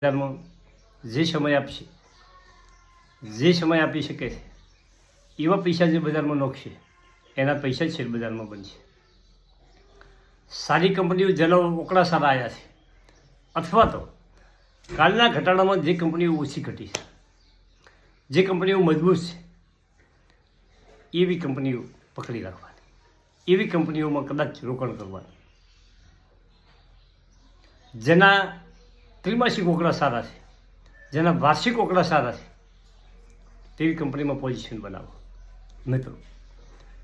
બજારમાં જે સમય આપશે, જે સમય આપી શકે છે એવા પૈસા જે બજારમાં નોખશે એના પૈસા જ શેર બજારમાં બનશે. સારી કંપનીઓ જેના ઓકળા સારા આવ્યા છે, અથવા તો કાલના ઘટાડામાં જે કંપનીઓ ઓછી ઘટી છે, જે કંપનીઓ મજબૂત છે એવી કંપનીઓ પકડી રાખવાની, એવી કંપનીઓમાં કદાચ રોકાણ કરવાનું. જેના ત્રિમાસિક ઓકળા સારા છે, જેના વાર્ષિક ઓકળા સારા છે તેવી કંપનીમાં પોઝિશન બનાવો મિત્રો.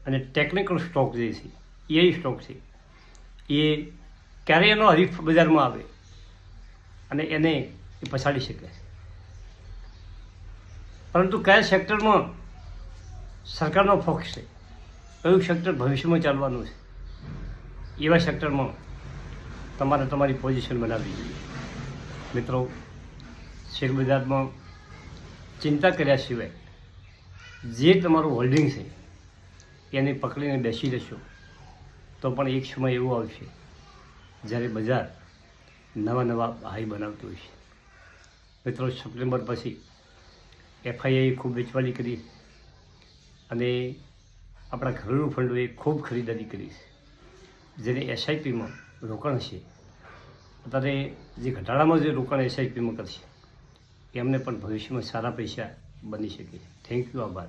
અને ટેકનિકલ સ્ટોક જે છે એ સ્ટોક છે એ ક્યારેય એનો હરીફ બજારમાં આવે અને એને એ પછાડી શકે છે. પરંતુ કયા સેક્ટરમાં સરકારનો ફોકસ છે, કયું સેક્ટર ભવિષ્યમાં ચાલવાનું છે, એવા સેક્ટરમાં તમારે તમારી પોઝિશન બનાવવી જોઈએ મિત્રો. શેરબજારમાં ચિંતા કર્યા સિવાય જે તમારું હોલ્ડિંગ છે એને પકડીને બેસી રહેશો તો પણ એક સમય એવો આવશે જ્યારે બજાર નવા નવા હાઈ બનાવતું હોય છે મિત્રો. સપ્ટેમ્બર પછી એફઆઈઆઈએ ખૂબ વેચવાલી કરી અને આપણા ઘરેલું ફંડોએ ખૂબ ખરીદારી કરી છે. જેને એસઆઈપીમાં રોકાણ છે, અત્યારે જે ઘટાડામાં જે રોકાણ એસઆઈપીમાં કરશે એમને પણ ભવિષ્યમાં સારા પૈસા બની શકે છે. થેન્ક યુ, આભાર.